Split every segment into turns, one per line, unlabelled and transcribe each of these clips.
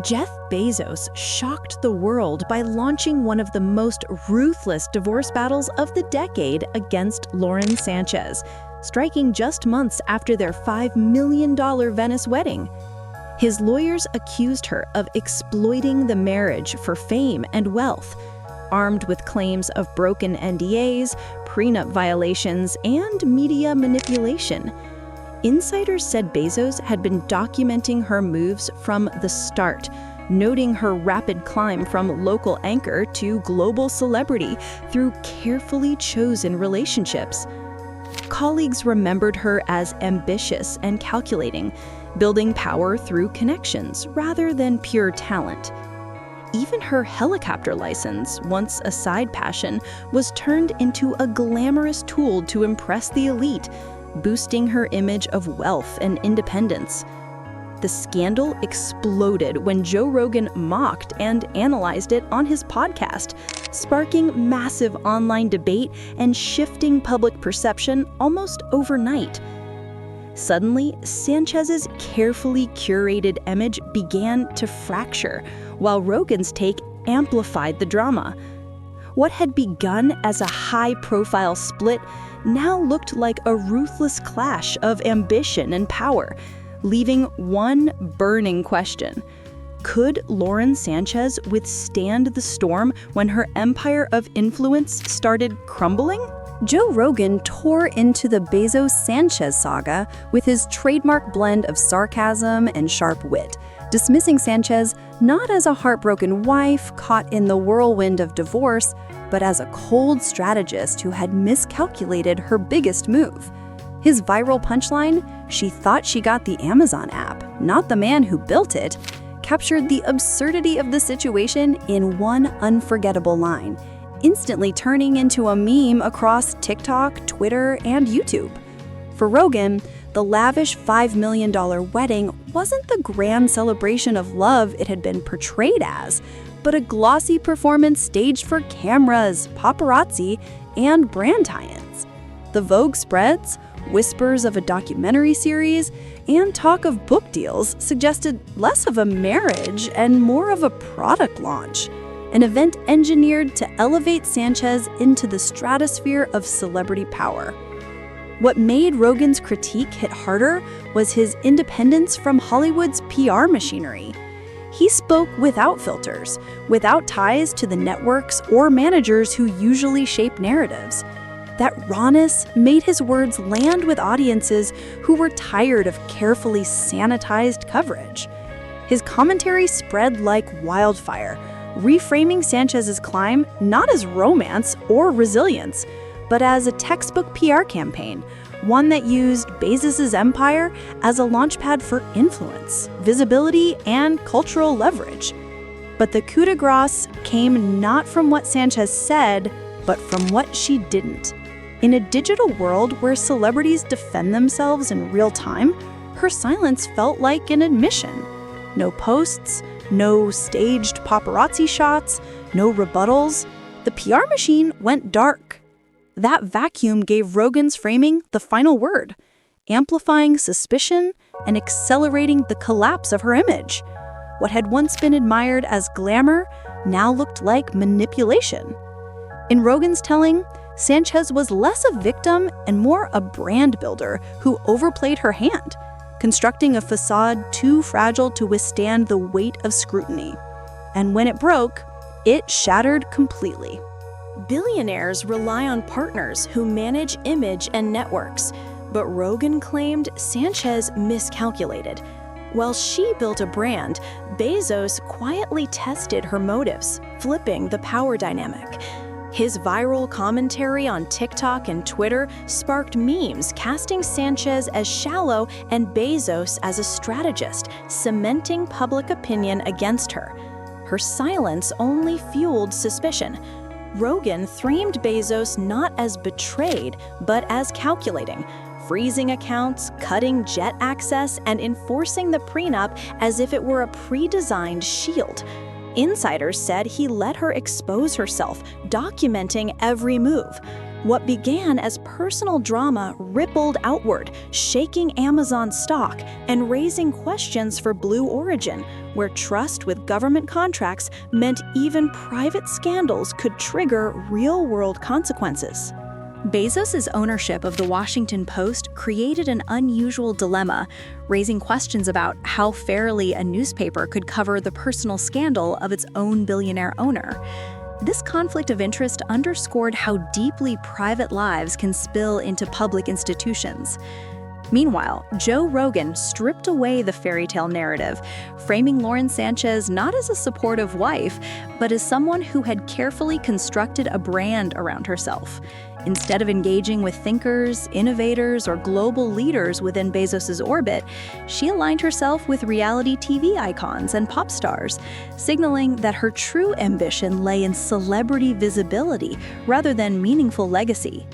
Jeff Bezos shocked the world by launching one of the most ruthless divorce battles of the decade against Lauren Sanchez, striking just months after their $5 million Venice wedding. His lawyers accused her of exploiting the marriage for fame and wealth, armed with claims of broken NDAs, prenup violations, and media manipulation. Insiders said Bezos had been documenting her moves from the start, noting her rapid climb from local anchor to global celebrity through carefully chosen relationships. Colleagues remembered her as ambitious and calculating, building power through connections rather than pure talent. Even her helicopter license, once a side passion, was turned into a glamorous tool to impress the elite, boosting her image of wealth and independence. The scandal exploded when Joe Rogan mocked and analyzed it on his podcast, sparking massive online debate and shifting public perception almost overnight. Suddenly, Sanchez's carefully curated image began to fracture, while Rogan's take amplified the drama. What had begun as a high-profile split now looked like a ruthless clash of ambition and power, leaving one burning question. Could Lauren Sanchez withstand the storm when her empire of influence started crumbling?
Joe Rogan tore into the Bezos-Sanchez saga with his trademark blend of sarcasm and sharp wit, dismissing Sanchez not as a heartbroken wife caught in the whirlwind of divorce, but as a cold strategist who had miscalculated her biggest move. His viral punchline, "She thought she got the Amazon app, not the man who built it," captured the absurdity of the situation in one unforgettable line, instantly turning into a meme across TikTok, Twitter, and YouTube. For Rogan, the lavish $5 million wedding wasn't the grand celebration of love it had been portrayed as, but a glossy performance staged for cameras, paparazzi, and brand tie-ins. The Vogue spreads, whispers of a documentary series, and talk of book deals suggested less of a marriage and more of a product launch, an event engineered to elevate Sanchez into the stratosphere of celebrity power. What made Rogan's critique hit harder was his independence from Hollywood's PR machinery. He spoke without filters, without ties to the networks or managers who usually shape narratives. That rawness made his words land with audiences who were tired of carefully sanitized coverage. His commentary spread like wildfire, reframing Sanchez's climb not as romance or resilience, but as a textbook PR campaign, one that used Bezos' empire as a launchpad for influence, visibility, and cultural leverage. But the coup de grace came not from what Sanchez said, but from what she didn't. In a digital world where celebrities defend themselves in real time, her silence felt like an admission. No posts, no staged paparazzi shots, no rebuttals. The PR machine went dark. That vacuum gave Rogan's framing the final word, amplifying suspicion and accelerating the collapse of her image. What had once been admired as glamour now looked like manipulation. In Rogan's telling, Sanchez was less a victim and more a brand builder who overplayed her hand, constructing a facade too fragile to withstand the weight of scrutiny. And when it broke, it shattered completely.
Billionaires rely on partners who manage image and networks, but Rogan claimed Sanchez miscalculated. While she built a brand, Bezos quietly tested her motives, flipping the power dynamic. His viral commentary on TikTok and Twitter sparked memes casting Sanchez as shallow and Bezos as a strategist, cementing public opinion against her. Her silence only fueled suspicion. Rogan framed Bezos not as betrayed, but as calculating, freezing accounts, cutting jet access, and enforcing the prenup as if it were a pre-designed shield. Insiders said he let her expose herself, documenting every move. What began as personal drama rippled outward, shaking Amazon stock and raising questions for Blue Origin, where trust with government contracts meant even private scandals could trigger real-world consequences. Bezos' ownership of the Washington Post created an unusual dilemma, raising questions about how fairly a newspaper could cover the personal scandal of its own billionaire owner. This conflict of interest underscored how deeply private lives can spill into public institutions. Meanwhile, Joe Rogan stripped away the fairy tale narrative, framing Lauren Sanchez not as a supportive wife, but as someone who had carefully constructed a brand around herself. Instead of engaging with thinkers, innovators, or global leaders within Bezos' orbit, she aligned herself with reality TV icons and pop stars, signaling that her true ambition lay in celebrity visibility rather than meaningful legacy.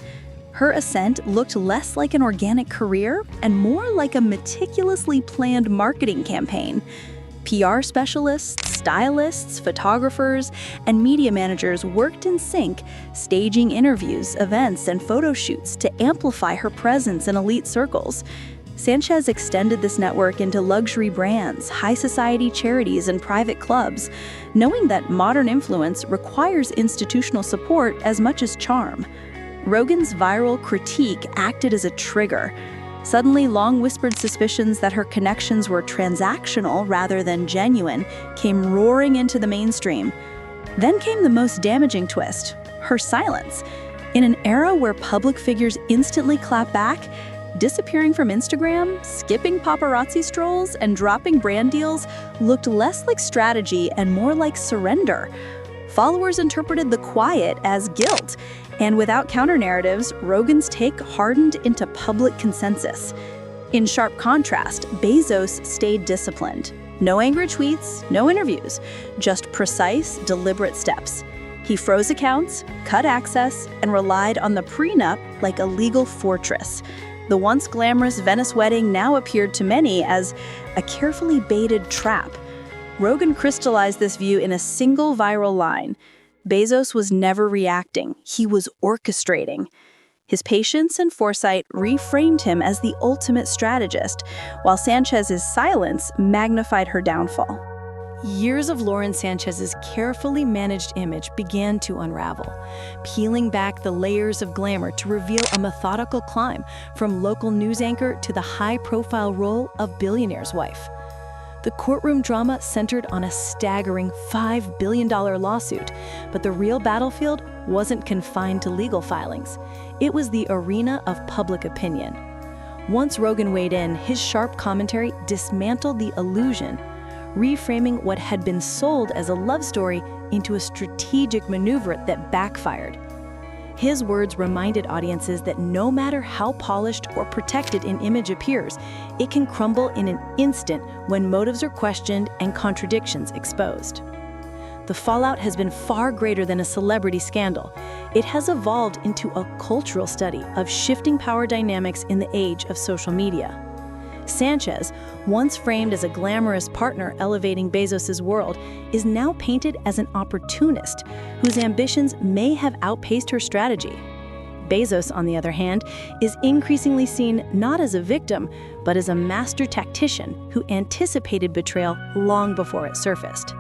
Her ascent looked less like an organic career and more like a meticulously planned marketing campaign. PR specialists, stylists, photographers, and media managers worked in sync, staging interviews, events, and photo shoots to amplify her presence in elite circles. Sanchez extended this network into luxury brands, high society charities, and private clubs, knowing that modern influence requires institutional support as much as charm. Rogan's viral critique acted as a trigger. Suddenly, long-whispered suspicions that her connections were transactional rather than genuine came roaring into the mainstream. Then came the most damaging twist, her silence. In an era where public figures instantly clap back, disappearing from Instagram, skipping paparazzi strolls, and dropping brand deals looked less like strategy and more like surrender. Followers interpreted the quiet as guilt, and without counter-narratives, Rogan's take hardened into public consensus. In sharp contrast, Bezos stayed disciplined. No angry tweets, no interviews, just precise, deliberate steps. He froze accounts, cut access, and relied on the prenup like a legal fortress. The once glamorous Venice wedding now appeared to many as a carefully baited trap. Rogan crystallized this view in a single viral line. Bezos was never reacting, he was orchestrating. His patience and foresight reframed him as the ultimate strategist, while Sanchez's silence magnified her downfall. Years of Lauren Sanchez's carefully managed image began to unravel, peeling back the layers of glamour to reveal a methodical climb from local news anchor to the high-profile role of billionaire's wife. The courtroom drama centered on a staggering $5 billion lawsuit, but the real battlefield wasn't confined to legal filings. It was the arena of public opinion. Once Rogan weighed in, his sharp commentary dismantled the illusion, reframing what had been sold as a love story into a strategic maneuver that backfired. His words reminded audiences that no matter how polished or protected an image appears, it can crumble in an instant when motives are questioned and contradictions exposed. The fallout has been far greater than a celebrity scandal. It has evolved into a cultural study of shifting power dynamics in the age of social media. Sanchez, once framed as a glamorous partner elevating Bezos' world, is now painted as an opportunist whose ambitions may have outpaced her strategy. Bezos, on the other hand, is increasingly seen not as a victim, but as a master tactician who anticipated betrayal long before it surfaced.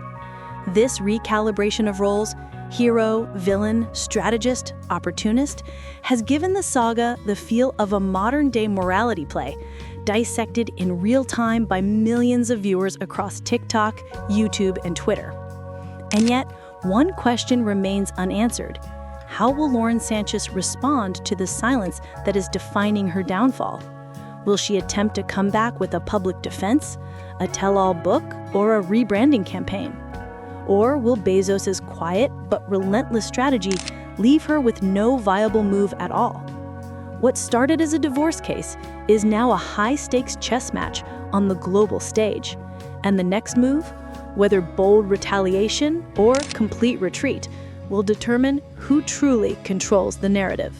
This recalibration of roles, hero, villain, strategist, opportunist, has given the saga the feel of a modern-day morality play, dissected in real time by millions of viewers across TikTok, YouTube, and Twitter. And yet, one question remains unanswered. How will Lauren Sanchez respond to the silence that is defining her downfall? Will she attempt to come back with a public defense, a tell-all book, or a rebranding campaign? Or will Bezos' quiet but relentless strategy leave her with no viable move at all? What started as a divorce case is now a high-stakes chess match on the global stage. And the next move, whether bold retaliation or complete retreat, will determine who truly controls the narrative.